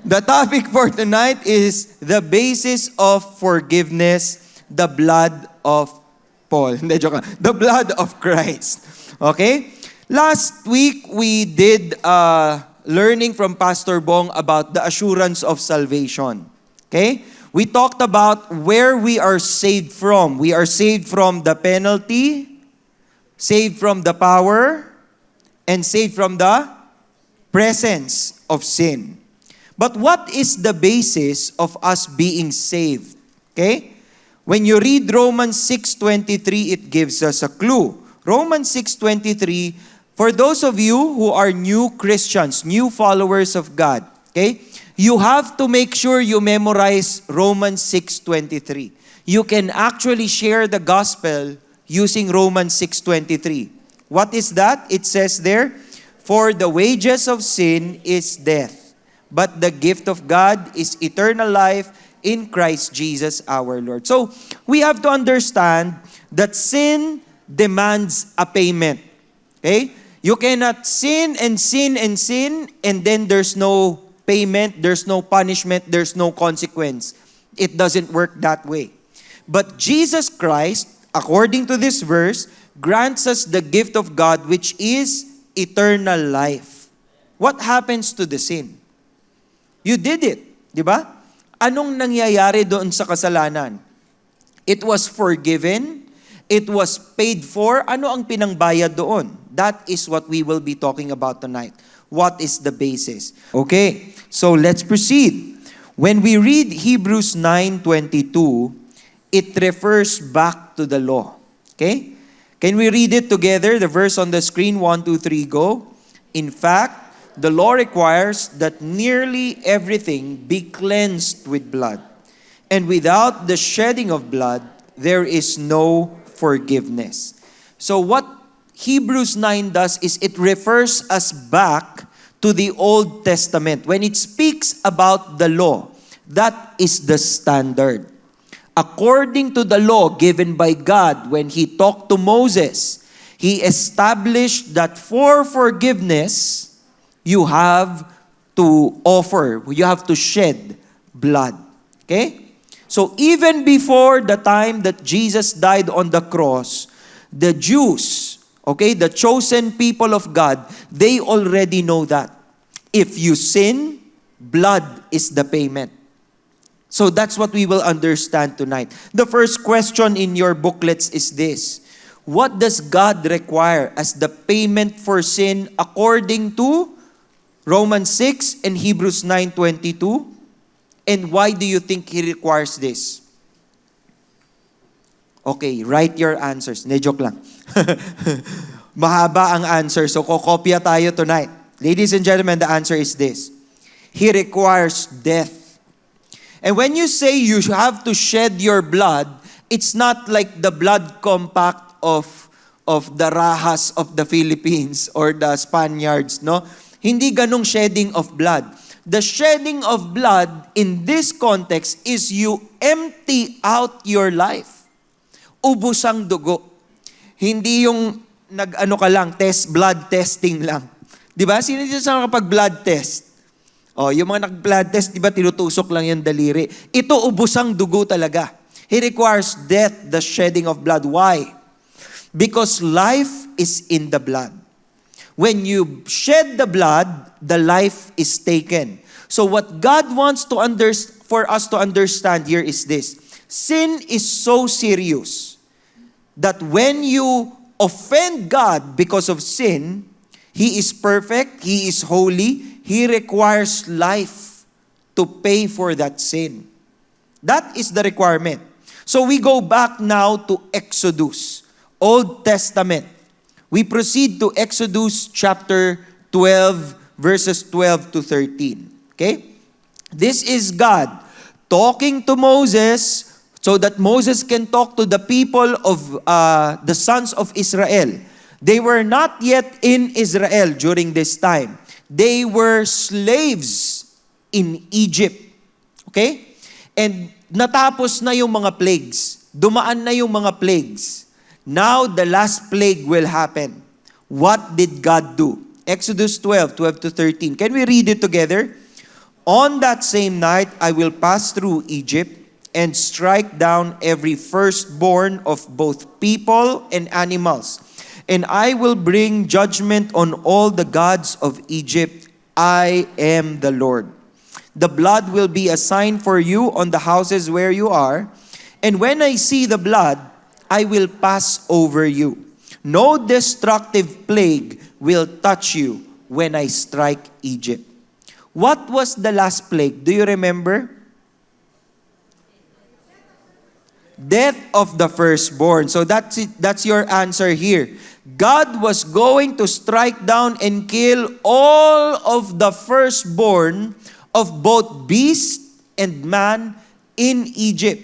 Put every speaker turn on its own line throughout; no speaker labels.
The topic for tonight is the basis of forgiveness, the blood of Paul. Hindi, joke lang. The blood of Christ. Okay? Last week, we did learning from Pastor Bong about the assurance of salvation. Okay? We talked about where we are saved from. We are saved from the penalty, saved from the power, and saved from the presence of sin. But what is the basis of us being saved? Okay? When you read Romans 6:23, it gives us a clue. Romans 6:23, for those of you who are new Christians, new followers of God, okay? You have to make sure you memorize Romans 6:23. You can actually share the gospel using Romans 6:23. What is that? It says there, for the wages of sin is death, but the gift of God is eternal life in Christ Jesus our Lord. So, we have to understand that sin demands a payment. Okay? You cannot sin and sin and sin and then there's no payment, there's no punishment, there's no consequence. It doesn't work that way. But Jesus Christ, according to this verse, grants us the gift of God which is eternal life. What happens to the sin? You did it, di ba? Anong nangyayari doon sa kasalanan? It was forgiven, it was paid for. Ano ang pinangbayad doon? That is what we will be talking about tonight. What is the basis? Okay, so let's proceed. When we read Hebrews 9:22, it refers back to the law. Okay? Can we read it together? The verse on the screen, 1, 2, 3, go. In fact, the law requires that nearly everything be cleansed with blood. And without the shedding of blood, there is no forgiveness. So what Hebrews 9 does is it refers us back to the Old Testament. When it speaks about the law, that is the standard. According to the law given by God when He talked to Moses, He established that for forgiveness, you have to offer, you have to shed blood. Okay? So even before the time that Jesus died on the cross, the Jews, okay, the chosen people of God, they already know that. If you sin, blood is the payment. So that's what we will understand tonight. The first question in your booklets is this: what does God require as the payment for sin according to Romans 6 and Hebrews 9:22? And why do you think He requires this? Okay, write your answers. Ne, joke lang. Mahaba ang answer, so kokopya tayo tonight. Ladies and gentlemen, the answer is this: He requires death. And when you say you have to shed your blood, it's not like the blood compact of the Rahas of the Philippines or the Spaniards, no? Hindi ganong shedding of blood. The shedding of blood in this context is you empty out your life. Ubos ang dugo. Hindi yung ka lang, blood testing lang. Di ba? Sino dito sa kapag blood test? Oh, yung mga nag-blood test, di ba, tinutusok lang yung daliri. Ito, ubos ang dugo talaga. He requires death, the shedding of blood. Why? Because life is in the blood. When you shed the blood, the life is taken. So what God wants for us to understand here is this: sin is so serious that when you offend God because of sin, He is perfect, He is holy, He requires life to pay for that sin. That is the requirement. So we go back now to Exodus, Old Testament. We proceed to Exodus chapter 12, verses 12 to 13. Okay? This is God talking to Moses so that Moses can talk to the people of the sons of Israel. They were not yet in Israel during this time. They were slaves in Egypt. Okay? And natapos na yung mga plagues. Dumaan na yung mga plagues. Now, the last plague will happen. What did God do? Exodus 12, 12 to 13. Can we read it together? On that same night, I will pass through Egypt and strike down every firstborn of both people and animals. And I will bring judgment on all the gods of Egypt. I am the Lord. The blood will be a sign for you on the houses where you are. And when I see the blood, I will pass over you. No destructive plague will touch you when I strike Egypt. What was the last plague? Do you remember? Death of the firstborn. So that's it. That's your answer here. God was going to strike down and kill all of the firstborn of both beast and man in Egypt.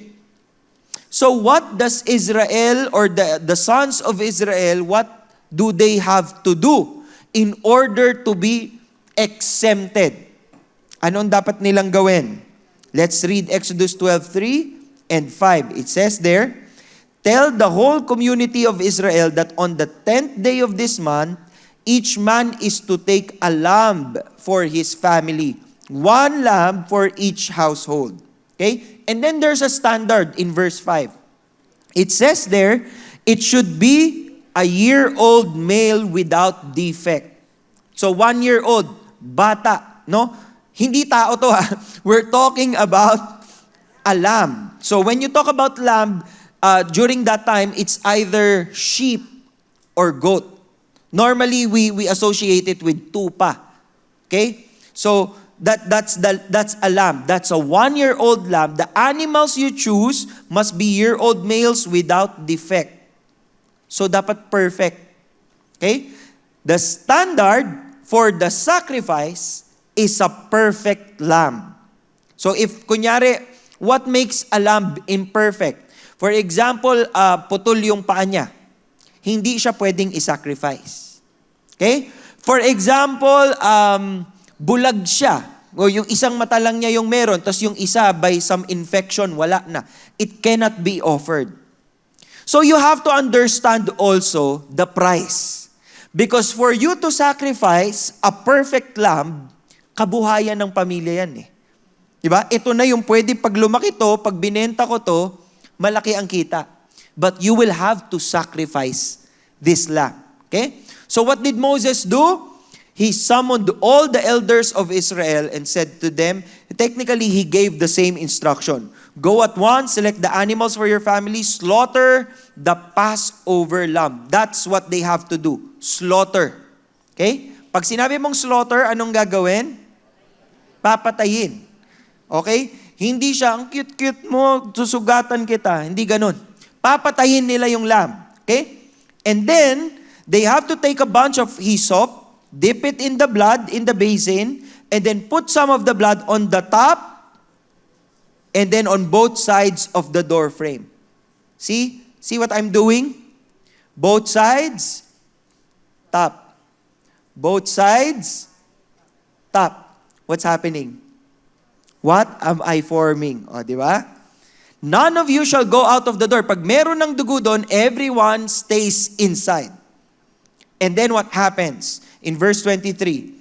So what does Israel or the sons of Israel, what do they have to do in order to be exempted? Anong dapat nilang gawin? Let's read Exodus 12:3 and 5. It says there, tell the whole community of Israel that on the 10th day of this month, each man is to take a lamb for his family, one lamb for each household. Okay? And then there's a standard in verse 5. It says there, it should be a year-old male without defect. So 1 year old, bata, no? Hindi tao to ha. We're talking about a lamb. So when you talk about lamb, during that time, it's either sheep or goat. Normally, we associate it with tupa. Okay? So that's a lamb. That's a 1 year old lamb. The animals you choose must be year-old males without defect. So dapat perfect. Okay? The standard for the sacrifice is a perfect lamb. So if, kunyari, what makes a lamb imperfect? For example, putol yung paa niya. Hindi siya pwedeng isacrifice. Okay? For example, bulag siya. O yung isang mata lang niya yung meron, tapos yung isa by some infection, wala na. It cannot be offered. So you have to understand also the price. Because for you to sacrifice a perfect lamb, kabuhayan ng pamilya yan eh. Diba? Ito na yung pwede pag lumaki to, pag binenta ko to, malaki ang kita. But you will have to sacrifice this lamb. Okay? So what did Moses do? He summoned all the elders of Israel and said to them, technically he gave the same instruction. Go at once, select the animals for your family, slaughter the Passover lamb. That's what they have to do. Slaughter. Okay? Pag sinabi mong slaughter, anong gagawin? Papatayin. Okay? Hindi siya, ang cute-cute mo, susugatan kita. Hindi ganun. Papatayin nila yung lamb. Okay? And then, they have to take a bunch of hyssop, dip it in the blood, in the basin, and then put some of the blood on the top, and then on both sides of the door frame. See? See what I'm doing? Both sides, top. Both sides, top. What's happening? What am I forming? O, di ba? None of you shall go out of the door. Pag meron ng dugo doon, everyone stays inside. And then what happens? In verse 23,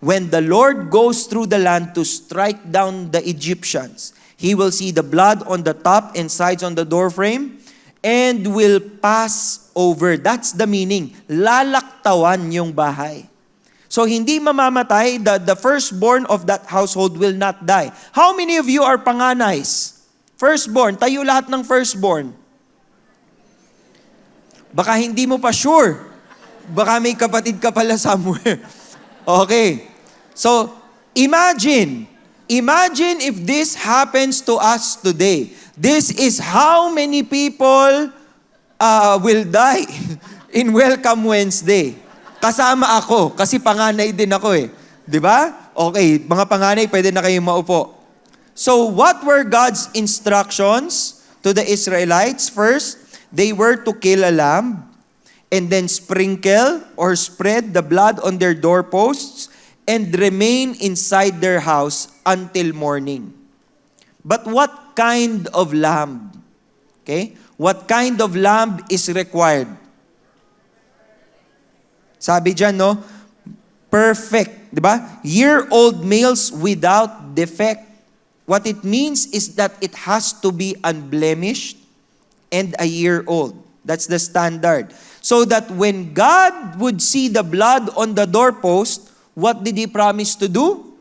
when the Lord goes through the land to strike down the Egyptians, He will see the blood on the top and sides on the doorframe and will pass over. That's the meaning. Lalaktawan yung bahay. So hindi mamamatay, the firstborn of that household will not die. How many of you are panganays? Firstborn, tayo lahat ng firstborn. Baka hindi mo pa sure. Baka may kapatid ka pala somewhere. Okay. So, imagine if this happens to us today. This is how many people will die in Welcome Wednesday. Kasama ako, kasi panganay din ako eh. Di ba? Okay, mga panganay, pwede na kayong maupo. So, what were God's instructions to the Israelites? First, they were to kill a lamb, and then sprinkle or spread the blood on their doorposts, and remain inside their house until morning. But what kind of lamb? Okay? What kind of lamb is required? Sabi dyan, no? perfect, di ba? Year-old males without defect. What it means is that it has to be unblemished and a year old. That's the standard. So that when God would see the blood on the doorpost, what did He promise to do?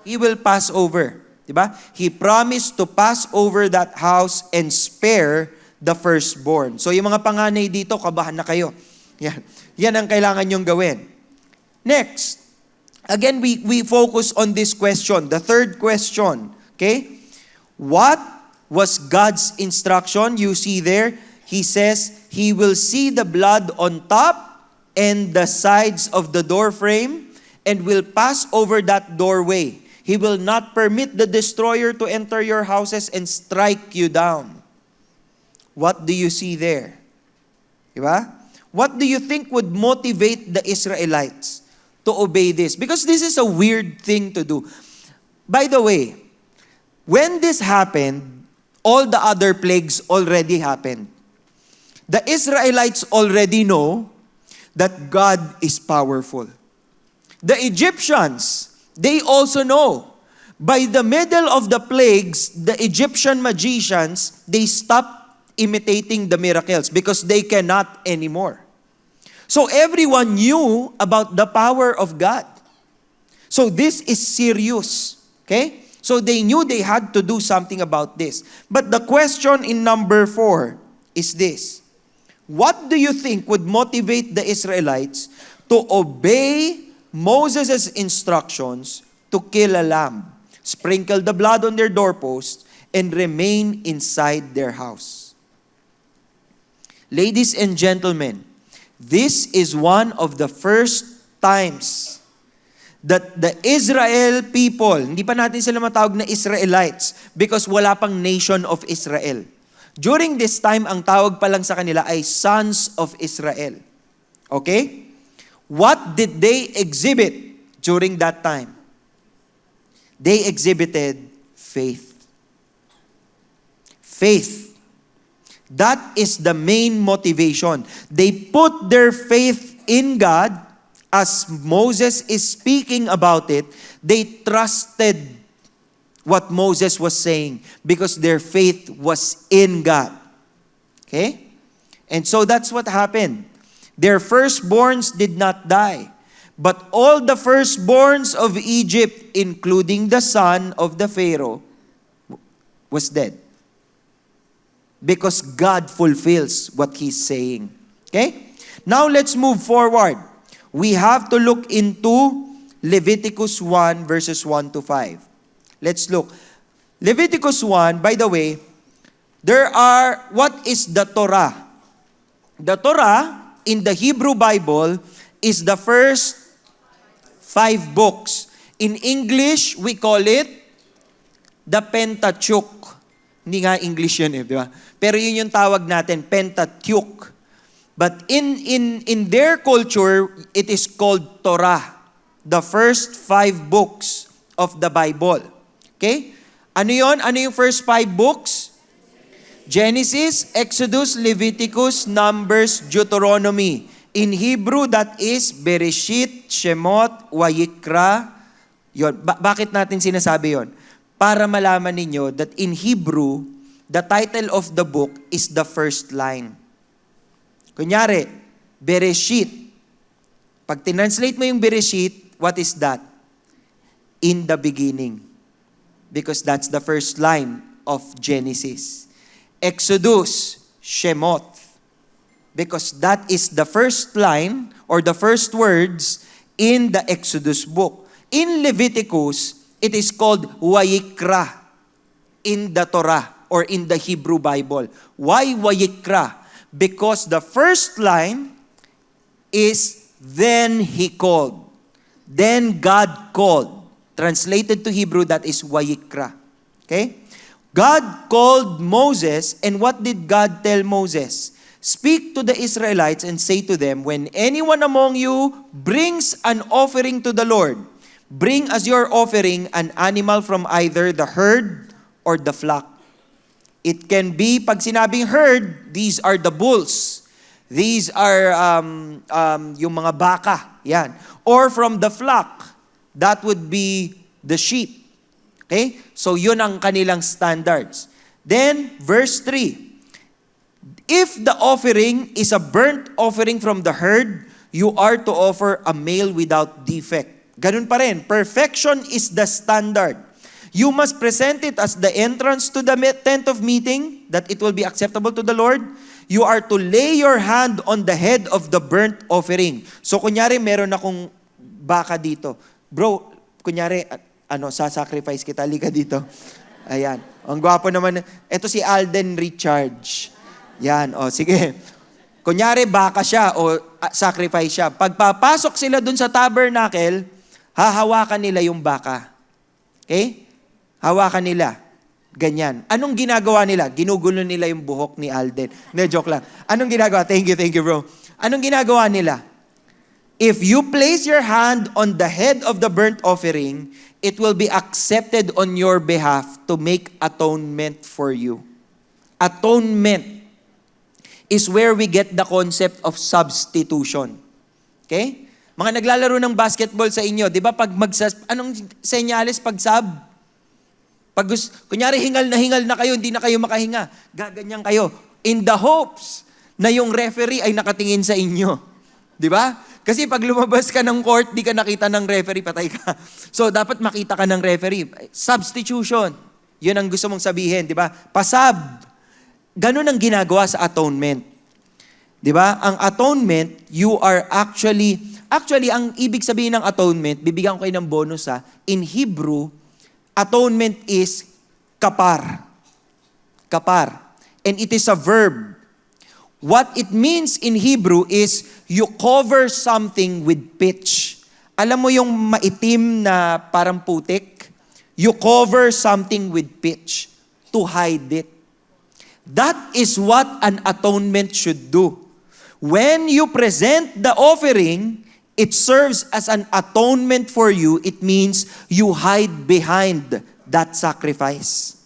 He will pass over. Diba? He promised to pass over that house and spare the firstborn. So yung mga panganay dito, kabahan na kayo. Yan. Yan ang kailangan nyong gawin. Next. Again, we focus on this question. The third question. Okay? What was God's instruction? You see there, He says, He will see the blood on top and the sides of the door frame and will pass over that doorway. He will not permit the destroyer to enter your houses and strike you down. What do you see there? Diba? What do you think would motivate the Israelites to obey this? Because this is a weird thing to do. By the way, when this happened, all the other plagues already happened. The Israelites already know that God is powerful. The Egyptians, they also know. By the middle of the plagues, the Egyptian magicians, they stopped imitating the miracles because they cannot anymore. So everyone knew about the power of God. So this is serious. Okay? So they knew they had to do something about this. But the question in number 4 is this. What do you think would motivate the Israelites to obey Moses' instructions to kill a lamb, sprinkle the blood on their doorposts, and remain inside their house? Ladies and gentlemen, this is one of the first times that the Israel people, hindi pa natin sila matawag na Israelites because wala pang nation of Israel. During this time, ang tawag pa lang sa kanila ay sons of Israel. Okay? What did they exhibit during that time? They exhibited faith. Faith. That is the main motivation. They put their faith in God. As Moses is speaking about it, they trusted what Moses was saying because their faith was in God. Okay? And so that's what happened. Their firstborns did not die, but all the firstborns of Egypt, including the son of the Pharaoh, was dead. Because God fulfills what He's saying. Okay? Now let's move forward. We have to look into Leviticus 1 verses 1 to 5. Let's look. Leviticus 1, by the way, what is the Torah? The Torah in the Hebrew Bible is the first 5 books. In English, we call it the Pentateuch. Hindi nga English yun di ba? Pero yun yung tawag natin, Pentateuch. But in their culture, it is called Torah. The first 5 books of the Bible. Okay? Ano yun? Ano yung first 5 books? Genesis, Exodus, Leviticus, Numbers, Deuteronomy. In Hebrew, that is Bereshit, Shemot, Wayikra. Yun. Bakit natin sinasabi yon? Para malaman ninyo that in Hebrew, the title of the book is the first line. Kunyari, Bereshit. Pag tinranslate mo yung Bereshit, what is that? In the beginning. Because that's the first line of Genesis. Exodus, Shemot. Because that is the first line or the first words in the Exodus book. In Leviticus, it is called Wayikra in the Torah or in the Hebrew Bible. Why Wayikra? Because the first line is, then He called. Then God called. Translated to Hebrew, that is Wayikra. Okay? God called Moses, and what did God tell Moses? Speak to the Israelites and say to them, when anyone among you brings an offering to the Lord, bring as your offering an animal from either the herd or the flock. It can be, pag sinabing herd, these are the bulls. These are yung mga baka. Yan. Or from the flock. That would be the sheep. Okay? So yun ang kanilang standards. Then, verse 3. If the offering is a burnt offering from the herd, you are to offer a male without defect. Ganun pa rin. Perfection is the standard. You must present it as the entrance to the tent of meeting, that it will be acceptable to the Lord. You are to lay your hand on the head of the burnt offering. So, kunyari, meron akong baka dito. Bro, kunyari, sasacrifice kita, liga dito. Ayan. Ang gwapo naman. Ito si Alden Richards. Yan, sige. Kunyari, baka siya o sacrifice siya. Pagpapasok sila dun sa tabernacle, hahawakan nila yung baka. Okay? Hawakan nila. Ganyan. Anong ginagawa nila? Ginugulo nila yung buhok ni Alden. Hindi, joke lang. Anong ginagawa? Thank you, bro. Anong ginagawa nila? If you place your hand on the head of the burnt offering, it will be accepted on your behalf to make atonement for you. Atonement is where we get the concept of substitution. Okay? Mga naglalaro ng basketball sa inyo, di ba pag anong senyales pag sub? Pag kunyari hingal na kayo, hindi na kayo makahinga, gaganyan kayo. In the hopes na yung referee ay nakatingin sa inyo. Di ba? Kasi pag lumabas ka ng court, di ka nakita ng referee, patay ka. So dapat makita ka ng referee. Substitution. Yun ang gusto mong sabihin, di ba? Pasab. Ganun ang ginagawa sa atonement. Di ba? Ang atonement, you are actually, ang ibig sabihin ng atonement, bibigyan ko kayo ng bonus in Hebrew, atonement is kapar. Kapar. And it is a verb. What it means in Hebrew is you cover something with pitch. Alam mo yung maitim na parang putik? You cover something with pitch to hide it. That is what an atonement should do. When you present the offering, it serves as an atonement for you. It means you hide behind that sacrifice.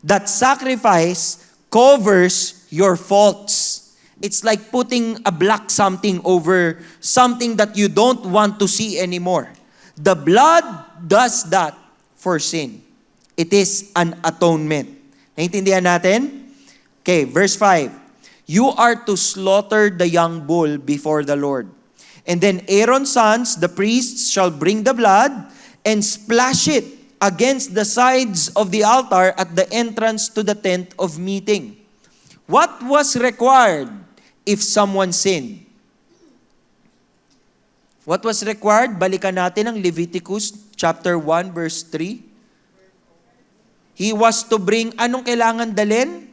That sacrifice covers your faults. It's like putting a black something over something that you don't want to see anymore. The blood does that for sin. It is an atonement. Naintindihan natin? Okay, verse 5. You are to slaughter the young bull before the Lord. And then Aaron's sons, the priests, shall bring the blood and splash it against the sides of the altar at the entrance to the tent of meeting. What was required if someone sinned? What was required? Balikan natin ang Leviticus chapter 1 verse 3. He was to bring, anong kailangan dalhin?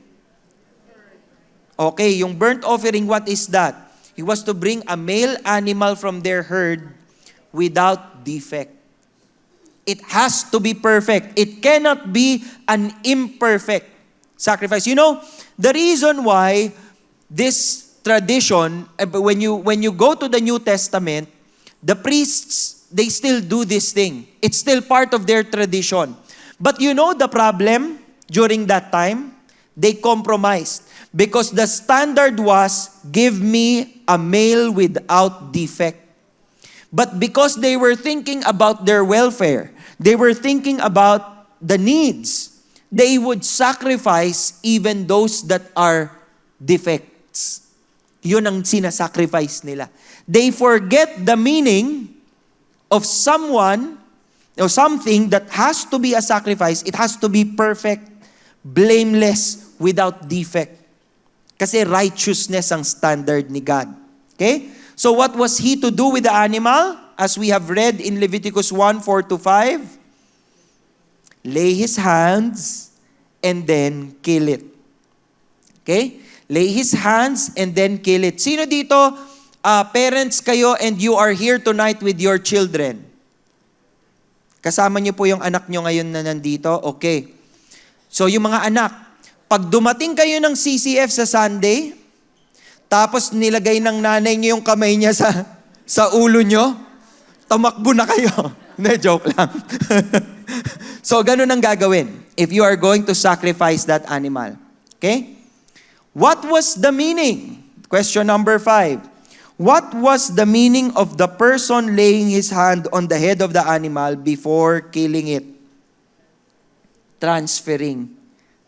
Okay, yung burnt offering, what is that? He was to bring a male animal from their herd without defect. It has to be perfect. It cannot be an imperfect sacrifice. You know, the reason why this tradition, when you go to the New Testament, the priests, they still do this thing. It's still part of their tradition. But you know the problem during that time? They compromised. Because the standard was, give me a male without defect. But because they were thinking about their welfare, they were thinking about the needs, they would sacrifice even those that are defects. Yun ang sinasacrifice nila. They forget the meaning of someone or something that has to be a sacrifice. It has to be perfect, blameless, without defect. Kasi righteousness ang standard ni God. Okay? So what was he to do with the animal? As we have read in Leviticus 1:4-5, lay his hands and then kill it. Okay? Lay his hands and then kill it. Sino dito, parents kayo and you are here tonight with your children? Kasama niyo po yung anak niyo ngayon na nandito? Okay. So yung mga anak, pag dumating kayo ng CCF sa Sunday, tapos nilagay ng nanay niyo yung kamay niya sa ulo niyo, tumakbo na kayo. Hindi, joke lang. So, ganun ang gagawin if you are going to sacrifice that animal. Okay? What was the meaning? Question number 5. What was the meaning of the person laying his hand on the head of the animal before killing it? Transferring.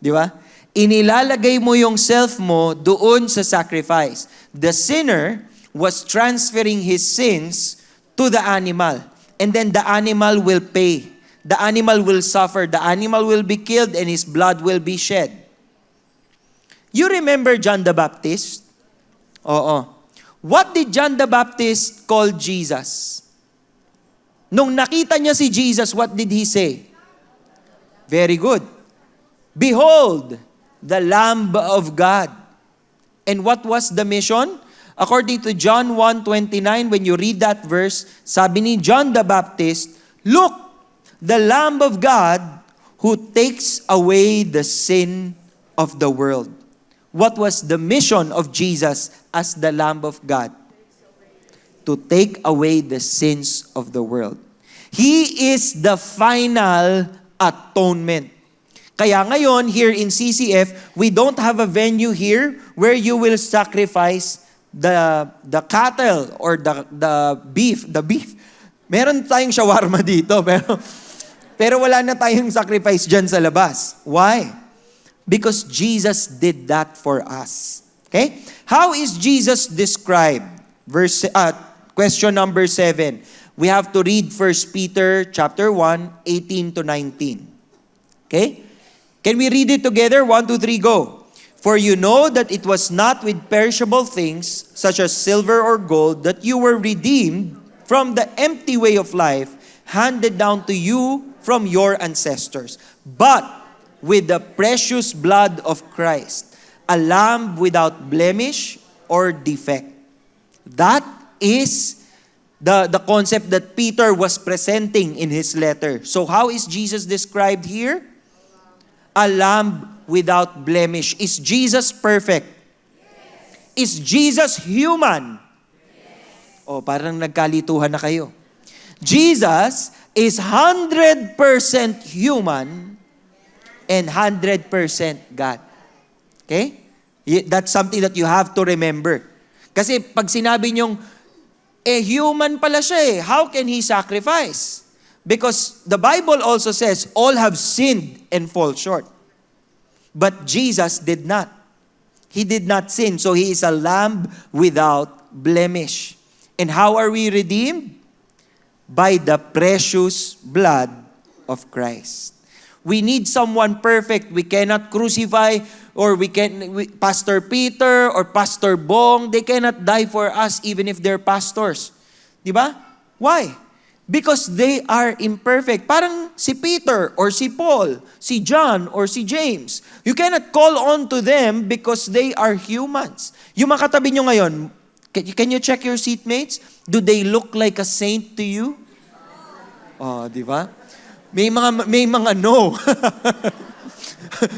Di ba? Inilalagay mo yung self mo doon sa sacrifice. The sinner was transferring his sins to the animal. And then the animal will pay. The animal will suffer. The animal will be killed and his blood will be shed. You remember John the Baptist? Oo. What did John the Baptist call Jesus? Nung nakita niya si Jesus, what did he say? Very good. Behold, the Lamb of God. And what was the mission? According to John 1:29, when you read that verse, sabi ni John the Baptist, look, the Lamb of God who takes away the sin of the world. What was the mission of Jesus as the Lamb of God? To take away the sins of the world. He is the final atonement. Kaya ngayon, here in CCF, we don't have a venue here where you will sacrifice the cattle or the beef. Meron tayong shawarma dito, pero wala na tayong sacrifice dyan sa labas. Why? Because Jesus did that for us. Okay? How is Jesus described? Question number 7. We have to read 1 Peter chapter 1, 18 to 19. Okay? Can we read it together? 1, 2, 3, go. For you know that it was not with perishable things, such as silver or gold, that you were redeemed from the empty way of life handed down to you from your ancestors, but with the precious blood of Christ, a lamb without blemish or defect. That is the concept that Peter was presenting in his letter. So how is Jesus described here? A lamb without blemish. Is Jesus perfect? Yes. Is Jesus human? Yes. Oh, parang nagkalituhan na kayo. Jesus is 100% human and 100% God. Okay? That's something that you have to remember. Kasi pag sinabi nyong, human pala siya how can He sacrifice? Because the Bible also says, all have sinned and fall short. But Jesus did not. He did not sin. So He is a lamb without blemish. And how are we redeemed? By the precious blood of Christ. We need someone perfect. We cannot crucify or Pastor Peter or Pastor Bong, they cannot die for us even if they're pastors. Di ba? Why? Because they are imperfect. Parang si Peter or si Paul, si John or si James. You cannot call on to them because they are humans. Yung mga katabi nyo ngayon, can you check your seatmates? Do they look like a saint to you? Oh, di ba? May mga no.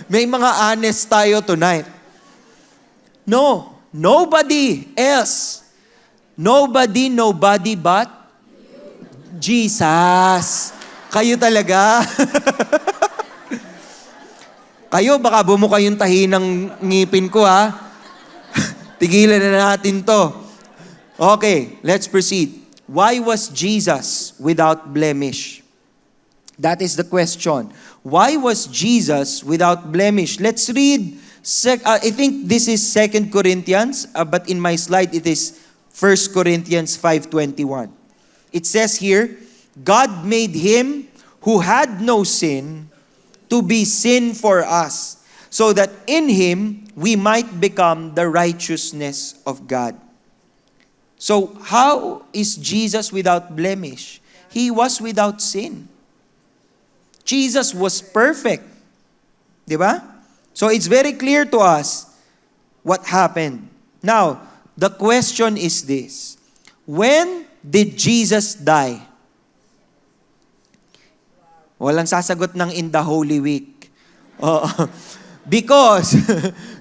May mga honest tayo tonight. No, nobody else. Nobody but Jesus. Kayo talaga. Kayo, baka bumuka yung tahi ng ngipin ko, ha? Tigilan na natin to. Okay, let's proceed. Why was Jesus without blemish? That is the question. Why was Jesus without blemish? Let's read. I think this is 2 Corinthians, but in my slide it is 1 Corinthians 5:21. It says here, God made Him who had no sin to be sin for us, so that in Him we might become the righteousness of God. So how is Jesus without blemish? He was without sin. Jesus was perfect. Di ba? So it's very clear to us what happened. Now, the question is this. When did Jesus die? Walang sasagot ng in the Holy Week. Because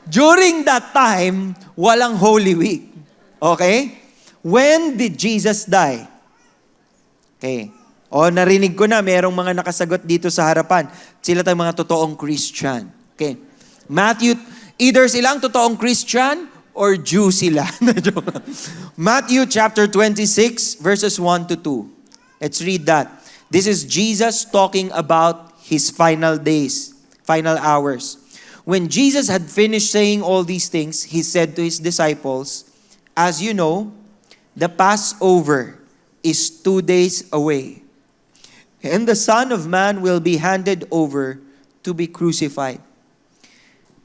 during that time, walang Holy Week. Okay? When did Jesus die? Okay. Narinig ko na, merong mga nakasagot dito sa harapan. Sila tayong mga totoong Christian. Okay. Matthew, either silang totoong Christian or Jew sila. Matthew chapter 26, verses 1 to 2. Let's read that. This is Jesus talking about his final days, final hours. When Jesus had finished saying all these things, he said to his disciples, "As you know, the Passover is 2 days away, and the Son of Man will be handed over to be crucified."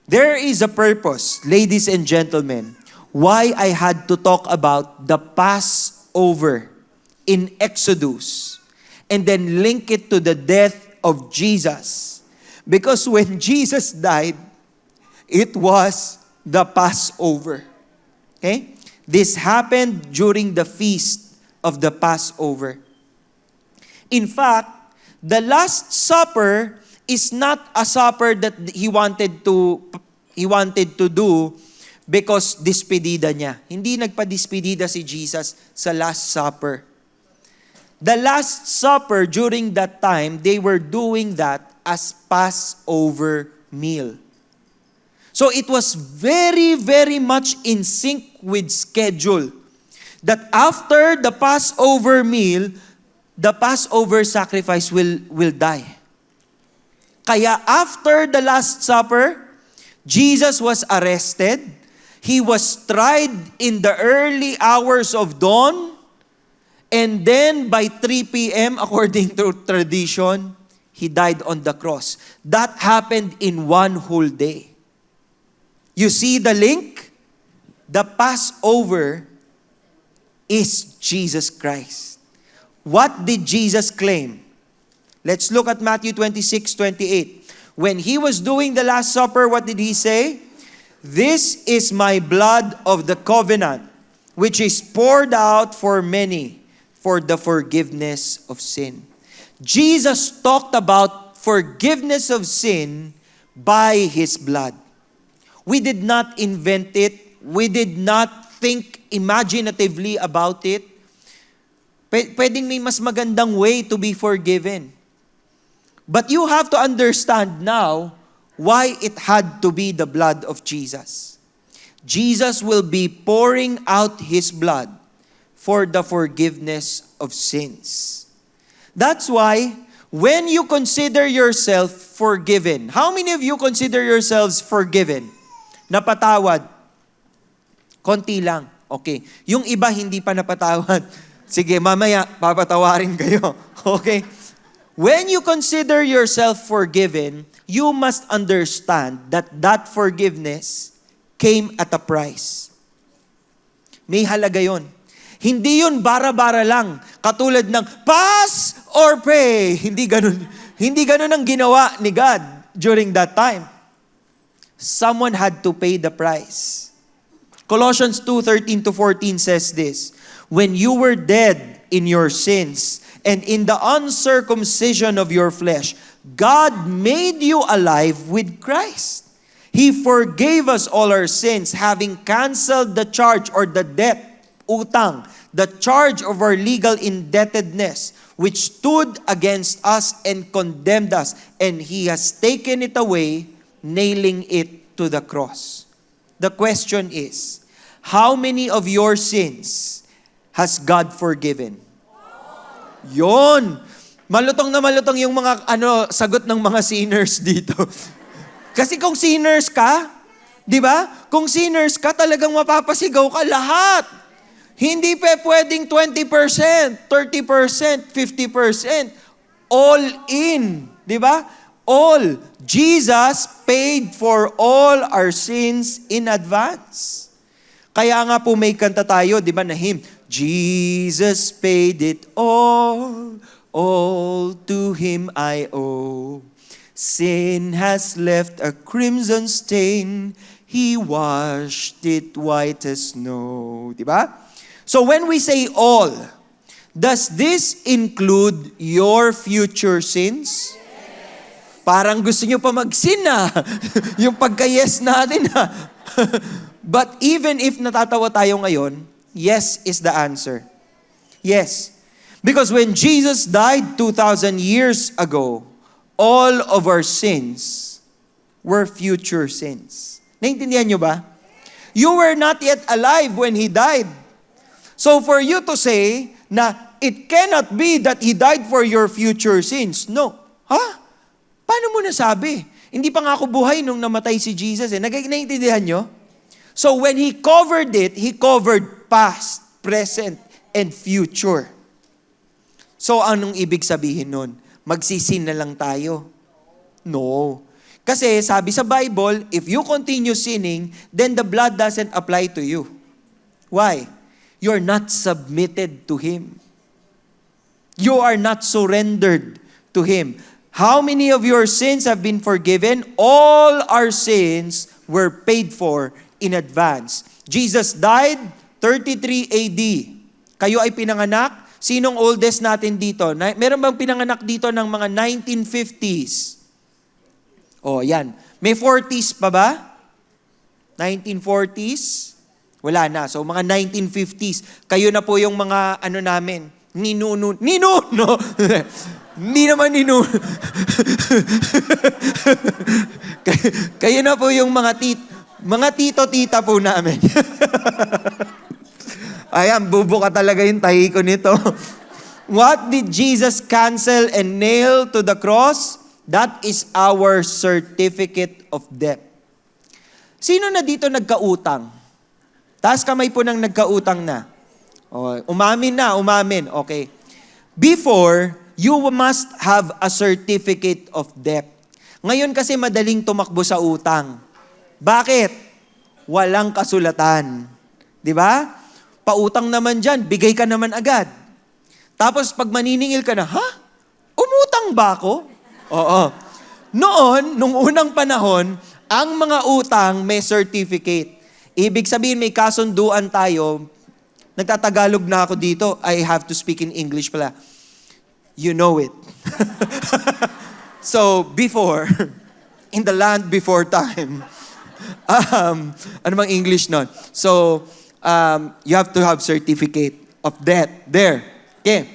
There is a purpose, ladies and gentlemen, why I had to talk about the Passover in Exodus and then link it to the death of Jesus. Because when Jesus died, it was the Passover. Okay? This happened during the feast of the Passover. In fact, the Last Supper is not a supper that he wanted to do because dispedida niya. Hindi nagpa-dispedida si Jesus sa Last Supper. The Last Supper, during that time, they were doing that as Passover meal. So it was very, very much in sync with schedule. That after the Passover meal, the Passover sacrifice will die. Kaya after the Last Supper, Jesus was arrested. He was tried in the early hours of dawn. And then by 3 p.m., according to tradition, he died on the cross. That happened in one whole day. You see the link? The Passover is Jesus Christ. What did Jesus claim? Let's look at Matthew 26:28. When he was doing the Last Supper, what did he say? "This is my blood of the covenant, which is poured out for many for the forgiveness of sin." Jesus talked about forgiveness of sin by his blood. We did not invent it. We did not think imaginatively about it. Pwedeng may mas magandang way to be forgiven. But you have to understand now why it had to be the blood of Jesus. Jesus will be pouring out his blood for the forgiveness of sins. That's why when you consider yourself forgiven, how many of you consider yourselves forgiven? Napatawad? Konti lang. Okay. Yung iba hindi pa napatawad. Sige, mamaya papatawarin kayo. Okay? When you consider yourself forgiven, you must understand that that forgiveness came at a price. May halaga yon. Hindi yun bara-bara lang. Katulad ng pass or pay. Hindi ganun. Hindi ganun ang ginawa ni God during that time. Someone had to pay the price. Colossians 2:13-14 says this, "When you were dead in your sins and in the uncircumcision of your flesh, God made you alive with Christ. He forgave us all our sins, having canceled the charge or the debt, utang, the charge of our legal indebtedness, which stood against us and condemned us, and He has taken it away, nailing it to the cross." The question is, how many of your sins has God forgiven? Yon. Malutong na malutong yung mga sagot ng mga sinners dito. Kasi kung sinners ka, di ba? Kung sinners ka, talagang mapapasigaw ka lahat. Hindi pa pwedeng 20%, 30%, 50%. All in. Di ba? All. Jesus paid for all our sins in advance. Kaya nga po may kanta tayo, di ba, na hymn, Jesus paid it all to Him I owe. Sin has left a crimson stain, He washed it white as snow. Diba? So when we say all, does this include your future sins? Parang gusto nyo pa mag-sin na. Yung pagka-yes natin na. But even if natatawa tayo ngayon, yes is the answer. Yes. Because when Jesus died 2,000 years ago, all of our sins were future sins. Naintindihan nyo ba? You were not yet alive when He died. So for you to say na it cannot be that He died for your future sins. No. Ha? Paano mo nasabi? Hindi pa nga ako buhay nung namatay si Jesus. Naiintindihan nyo? So when He covered it, He covered past, present, and future. So anong ibig sabihin nun? Magsisin na lang tayo? No. Kasi sabi sa Bible, if you continue sinning, then the blood doesn't apply to you. Why? You're not submitted to Him. You are not surrendered to Him. How many of your sins have been forgiven? All our sins were paid for in advance. Jesus died 33 AD. Kayo ay pinanganak? Sinong oldest natin dito? Meron bang pinanganak dito ng mga 1950s? Oh, yan. May 40s pa ba? 1940s? Wala na. So, mga 1950s. Kayo na po yung mga, namin, ninuno. Hindi naman ninuno. Kayo na po yung mga tito-tita po namin. Ayan, bubuka talaga yung tahi ko nito. What did Jesus cancel and nail to the cross? That is our certificate of debt. Sino na dito nagkautang? Taas kamay po ng nagkautang na. Oh, umamin. Okay. Before, you must have a certificate of debt. Ngayon kasi madaling tumakbo sa utang. Bakit? Walang kasulatan. Di ba? Pautang naman dyan, bigay ka naman agad. Tapos pag maniningil ka na, ha? Umutang ba ako? Oo. Noon, nung unang panahon, ang mga utang may certificate. Ibig sabihin may kasunduan tayo. Nagtatagalog na ako dito. I have to speak in English pala. You know it. So, before, in the land before time, ano bang English nun? So, you have to have certificate of debt. There. Okay.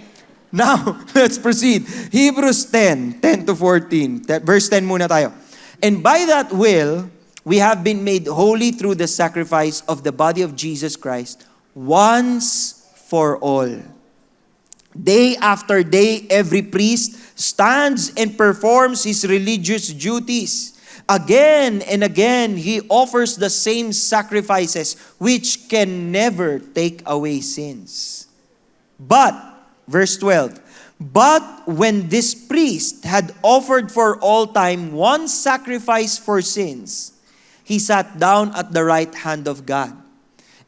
Now, let's proceed. Hebrews 10 to 14. Verse 10 muna tayo. And by that will, we have been made holy through the sacrifice of the body of Jesus Christ, once for all. Day after day, every priest stands and performs his religious duties. Again and again, he offers the same sacrifices, which can never take away sins. But, verse 12, but when this priest had offered for all time one sacrifice for sins, he sat down at the right hand of God.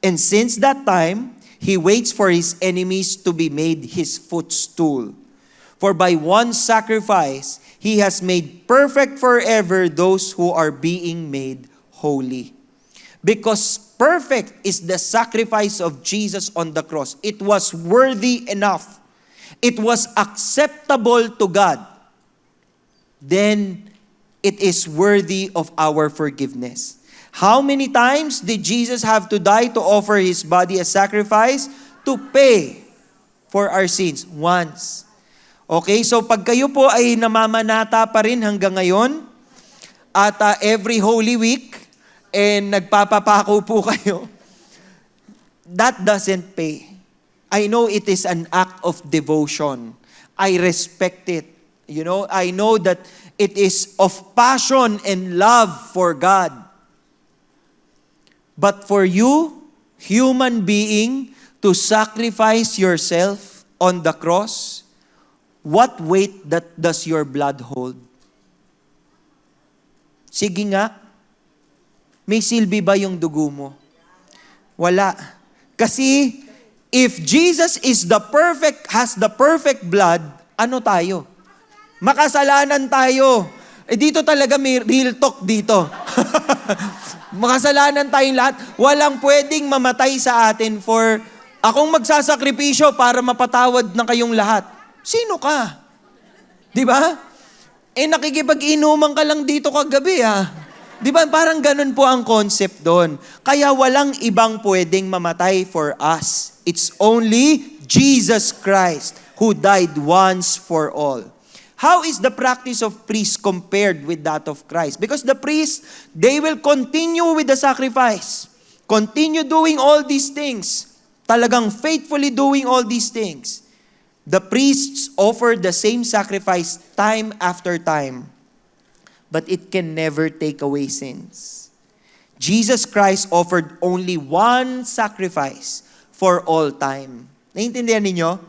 And since that time, he waits for his enemies to be made his footstool. For by one sacrifice, he has made perfect forever those who are being made holy. Because perfect is the sacrifice of Jesus on the cross. It was worthy enough. It was acceptable to God. Then it is worthy of our forgiveness. How many times did Jesus have to die to offer His body as sacrifice? To pay for our sins. Once. Okay, so pag kayo po ay namamanata pa rin hanggang ngayon, at every Holy Week, and nagpapapako po kayo, that doesn't pay. I know it is an act of devotion. I respect it. You know, I know that it is of passion and love for God. But for you, human being, to sacrifice yourself on the cross, what weight does your blood hold? Sige nga, may silbi ba yung dugo mo? Wala. Kasi, if Jesus has the perfect blood, ano tayo? Makasalanan tayo. Dito talaga may real talk dito. Makasalanan tayong lahat. Walang pwedeng mamatay sa atin for akong magsasakripisyo para mapatawad na kayong lahat. Sino ka? Di ba? Nakikipag-inuman ka lang dito kagabi Di ba? Parang ganun po ang concept doon. Kaya walang ibang pwedeng mamatay for us. It's only Jesus Christ who died once for all. How is the practice of priests compared with that of Christ? Because the priests, they will continue with the sacrifice. continue doing all these things, talagang faithfully doing all these things, the priests offer the same sacrifice time after time, but it can never take away sins. Jesus Christ offered only one sacrifice for all time. Naiintindihan ninyo?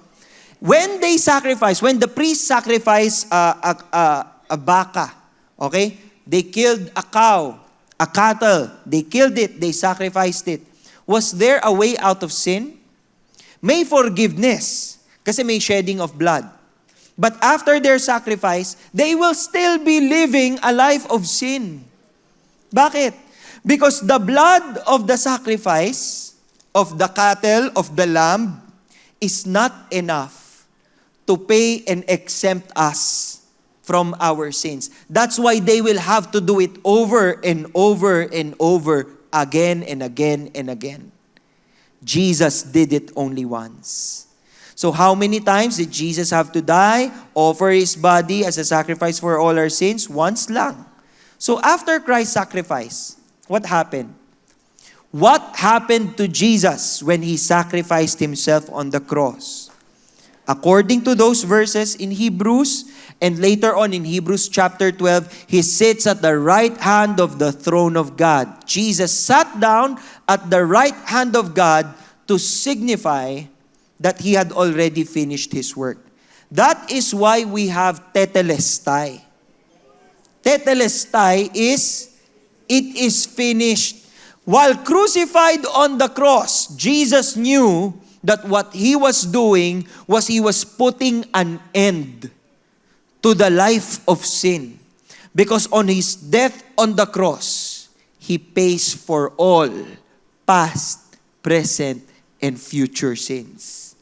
When the priests sacrifice a baka, okay? They killed a cow, a cattle. They killed it. They sacrificed it. Was there a way out of sin? May forgiveness, kasi may shedding of blood. But after their sacrifice, they will still be living a life of sin. Bakit? Because the blood of the sacrifice, of the cattle, of the lamb, is not enough to pay and exempt us from our sins. That's why they will have to do it over and over and over again and again and again. Jesus did it only once. So how many times did Jesus have to die, offer His body as a sacrifice for all our sins? Once lang. So after Christ's sacrifice, what happened? What happened to Jesus when He sacrificed Himself on the cross? According to those verses in Hebrews, and later on in Hebrews chapter 12, He sits at the right hand of the throne of God. Jesus sat down at the right hand of God to signify that He had already finished His work. That is why we have tetelestai. Tetelestai is, it is finished. While crucified on the cross, Jesus knew that what He was doing was He was putting an end to the life of sin. Because on His death on the cross, He pays for all past, present, and future sins.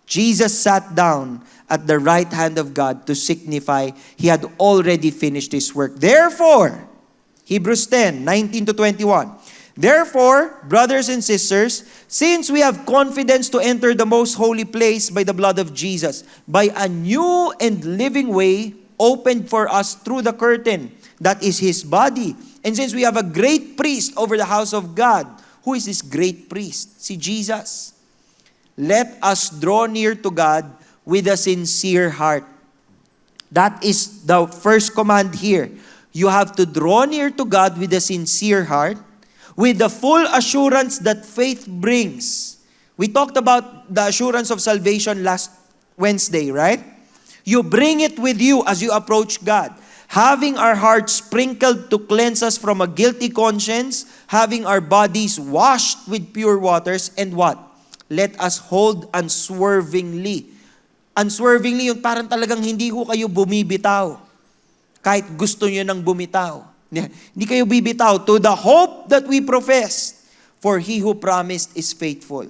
Jesus sat down at the right hand of God to signify He had already finished His work. Therefore, Hebrews 10, 19 to 21. Therefore, brothers and sisters, since we have confidence to enter the most holy place by the blood of Jesus, by a new and living way opened for us through the curtain, that is His body. And since we have a great priest over the house of God, who is this great priest? Si Jesus. Let us draw near to God with a sincere heart. That is the first command here. You have to draw near to God with a sincere heart, with the full assurance that faith brings. We talked about the assurance of salvation last Wednesday, right? You bring it with you as you approach God. Having our hearts sprinkled to cleanse us from a guilty conscience, having our bodies washed with pure waters, and what? Let us hold unswervingly. Unswervingly, yung parang talagang hindi ko kayo bumibitaw. Kahit gusto nyo nang bumitaw. Hindi kayo bibitaw to the hope that we profess, for He who promised is faithful.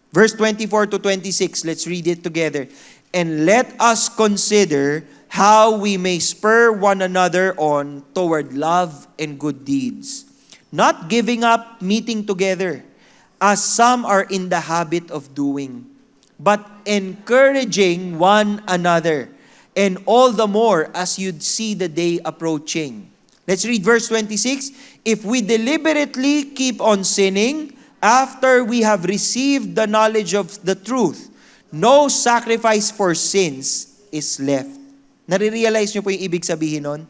Verse 24 to 26, let's read it together. And let us consider how we may spur one another on toward love and good deeds, not giving up meeting together, as some are in the habit of doing, but encouraging one another, and all the more as you'd see the day approaching. Let's read verse 26. If we deliberately keep on sinning after we have received the knowledge of the truth, no sacrifice for sins is left. Nare-realize nyo po yung ibig sabihin nun?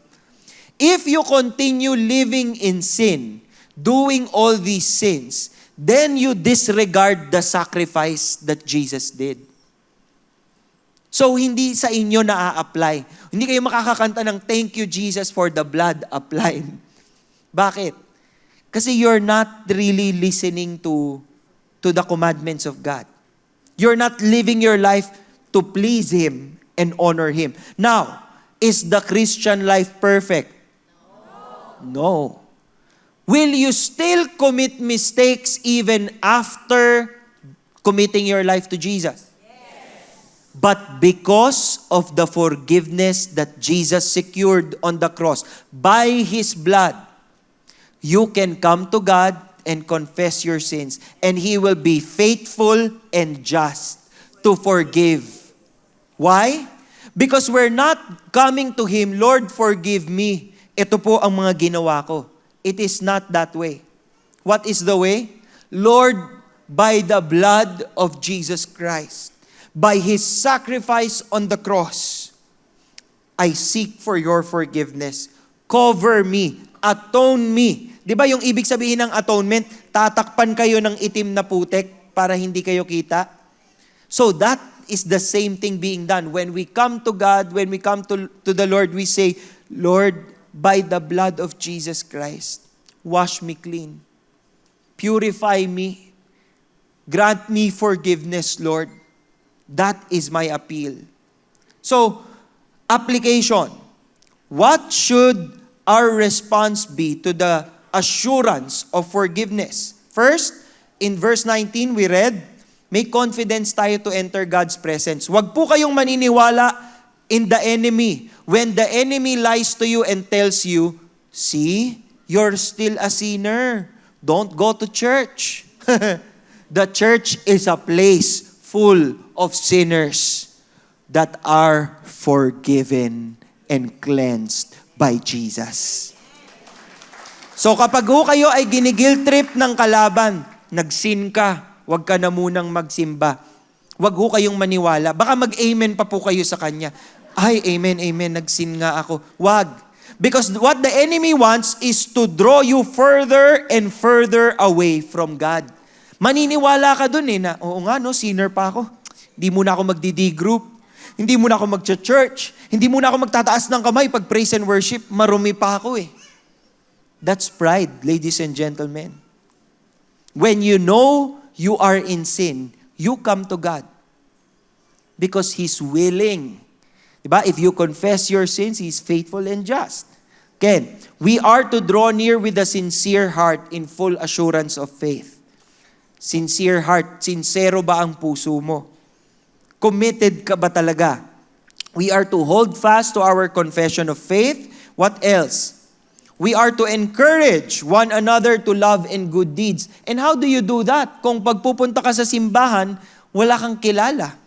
If you continue living in sin, doing all these sins, then you disregard the sacrifice that Jesus did. So, hindi sa inyo na-apply. Hindi kayo makakakanta ng thank you, Jesus, for the blood applied. Bakit? Kasi you're not really listening to the commandments of God. You're not living your life to please Him and honor Him. Now, is the Christian life perfect? No. Will you still commit mistakes even after committing your life to Jesus? But because of the forgiveness that Jesus secured on the cross by His blood, you can come to God and confess your sins, and He will be faithful and just to forgive. Why? Because we're not coming to Him, Lord, forgive me. Ito po ang mga ginawa ko. It is not that way. What is the way? Lord, by the blood of Jesus Christ, by His sacrifice on the cross, I seek for your forgiveness. Cover me, atone me. Di ba yung ibig sabihin ng atonement, tatakpan kayo ng itim na putek para hindi kayo kita? So that is the same thing being done. When we come to God, when we come to the Lord, we say, Lord, by the blood of Jesus Christ, wash me clean. Purify me. Grant me forgiveness, Lord. That is my appeal. So, application. What should our response be to the assurance of forgiveness? First, in verse 19, we read, may confidence tayo to enter God's presence. Huwag po kayong maniniwala in the enemy. When the enemy lies to you and tells you, see, you're still a sinner. Don't go to church. The church is a place full of sinners that are forgiven and cleansed by Jesus. So kapag kayo ay ginigil trip ng kalaban, nagsin ka, huwag ka na munang magsimba. Huwag kayong maniwala. Baka mag-amen pa po kayo sa kanya. Ay, amen, amen, nagsin nga ako. Huwag. Because what the enemy wants is to draw you further and further away from God. Maniniwala ka dun na, oo nga no, sinner pa ako. Hindi muna ako magdi-D group. Hindi muna ako mag-church. Hindi muna ako magtataas ng kamay pag praise and worship. Marumi pa ako eh. That's pride, ladies and gentlemen. When you know you are in sin, you come to God. Because He's willing. Diba? If you confess your sins, He's faithful and just. Again, we are to draw near with a sincere heart in full assurance of faith. Sincere heart, sincero ba ang puso mo? Committed ka ba talaga? We are to hold fast to our confession of faith. What else? We are to encourage one another to love and good deeds. And how do you do that? Kung pagpupunta ka sa simbahan, wala kang kilala.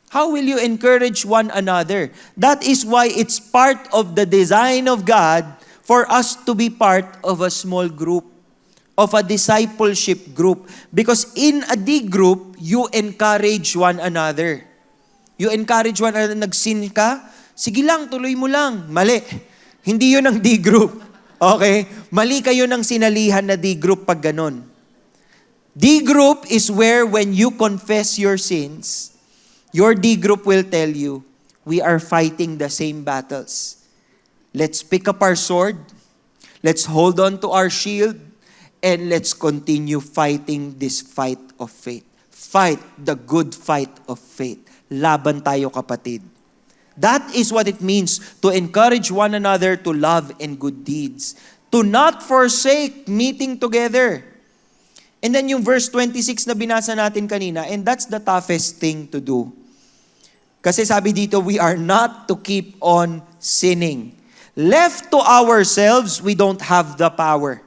How will you encourage one another? That is why it's part of the design of God for us to be part of a small group, of a discipleship group. Because in a D group, you encourage one another. You encourage one another. Nagsin ka? Sige lang, tuloy mo lang. Mali. Hindi yun ang D group. Okay? Mali kayo ng sinalihan na D group pag ganon. D group is where when you confess your sins, your D group will tell you, we are fighting the same battles. Let's pick up our sword. Let's hold on to our shield. And let's continue fighting this fight of faith. Fight the good fight of faith. Laban tayo, kapatid. That is what it means to encourage one another to love and good deeds. To not forsake meeting together. And then yung verse 26 na binasa natin kanina, and that's the toughest thing to do. Kasi sabi dito, we are not to keep on sinning. Left to ourselves, we don't have the power.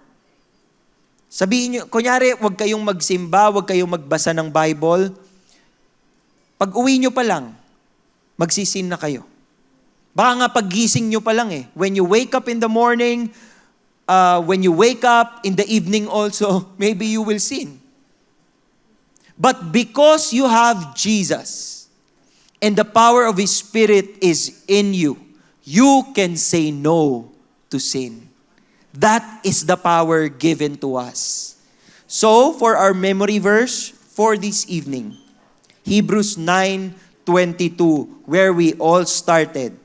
Sabihin nyo, kunyari, huwag kayong magsimba, huwag kayong magbasa ng Bible. Pag uwi nyo pa lang, magsisin na kayo. Baka nga paggising nyo pa lang when you wake up in the morning, when you wake up in the evening also, maybe you will sin. But because you have Jesus, and the power of His Spirit is in you, you can say no to sin. That is the power given to us. So, for our memory verse for this evening, Hebrews 9:22, where we all started.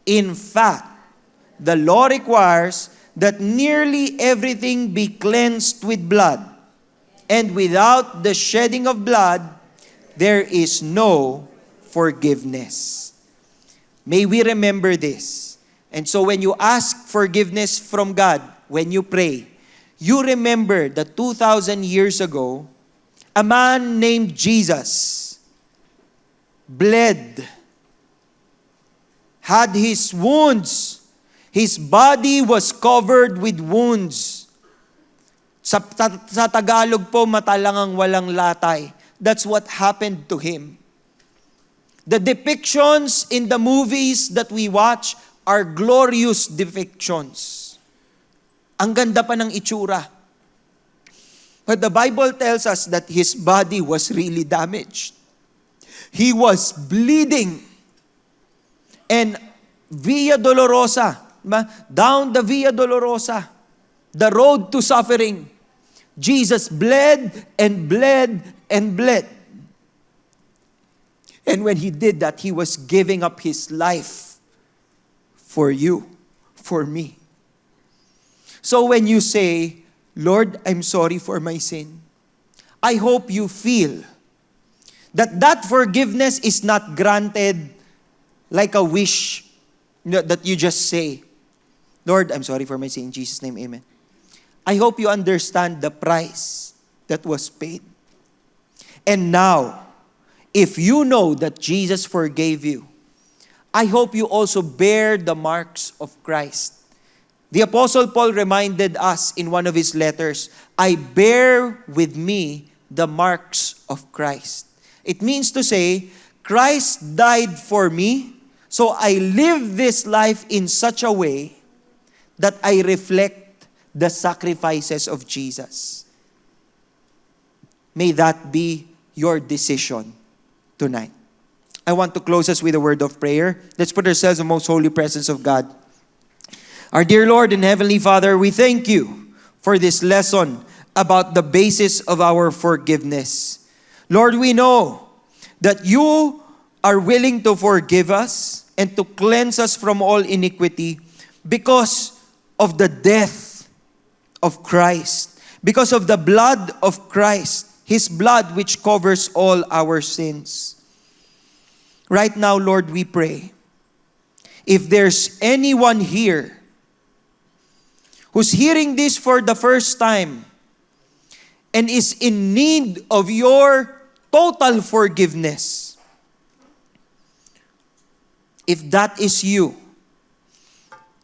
In fact, the law requires that nearly everything be cleansed with blood, and without the shedding of blood, there is no forgiveness. May we remember this. And so when you ask forgiveness from God, when you pray, you remember that 2,000 years ago, a man named Jesus bled, had his wounds. His body was covered with wounds. Sa Tagalog po, mata lang ang walang latay. That's what happened to him. The depictions in the movies that we watch are glorious depictions. Ang ganda pa ng itsura. But the Bible tells us that his body was really damaged. He was bleeding. And Via Dolorosa, down the Via Dolorosa, the road to suffering, Jesus bled and bled and bled. And when he did that, he was giving up his life for you, for me. So when you say, Lord, I'm sorry for my sin, I hope you feel that forgiveness is not granted like a wish that you just say, Lord, I'm sorry for my sin. In Jesus' name, amen. I hope you understand the price that was paid. And now, if you know that Jesus forgave you, I hope you also bear the marks of Christ. The Apostle Paul reminded us in one of his letters, I bear with me the marks of Christ. It means to say, Christ died for me, so I live this life in such a way that I reflect the sacrifices of Jesus. May that be your decision tonight. I want to close us with a word of prayer. Let's put ourselves in the most holy presence of God. Our dear Lord and Heavenly Father, we thank you for this lesson about the basis of our forgiveness. Lord, we know that you are willing to forgive us and to cleanse us from all iniquity because of the death of Christ, because of the blood of Christ, His blood which covers all our sins. Right now, Lord, we pray, if there's anyone here who's hearing this for the first time and is in need of your total forgiveness, if that is you,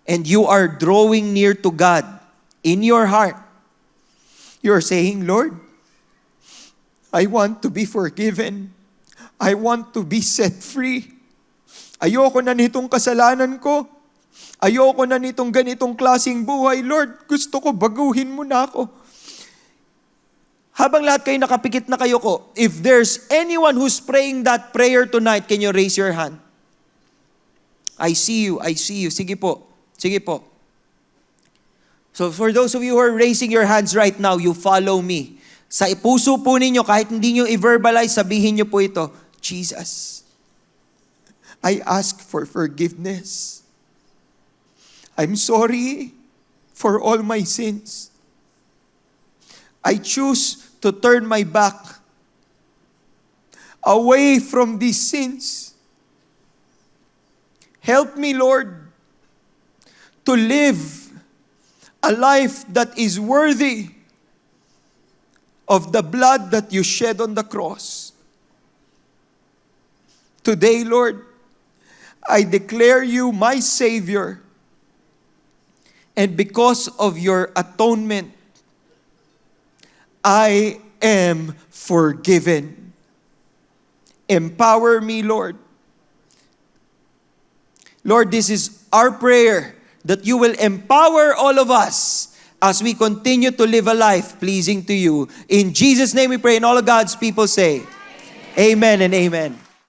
and you are drawing near to God in your heart, you're saying, Lord, I want to be forgiven. I want to be set free. Ayoko na nitong kasalanan ko. Ayoko na nitong ganitong klaseng buhay. Lord, gusto ko baguhin mo na ako. Habang lahat kayo nakapikit na kayo ko, if there's anyone who's praying that prayer tonight, can you raise your hand? I see you, I see you. Sige po, sige po. So for those of you who are raising your hands right now, you follow me. Sa puso po ninyo, kahit hindi nyo i-verbalize, sabihin nyo po ito, Jesus, I ask for forgiveness. I'm sorry for all my sins. I choose to turn my back away from these sins. Help me, Lord, to live a life that is worthy of the blood that you shed on the cross. Today, Lord, I declare you my Savior. And because of your atonement, I am forgiven. Empower me, Lord. Lord, this is our prayer, that you will empower all of us as we continue to live a life pleasing to you. In Jesus' name we pray, and all of God's people say, Amen and amen.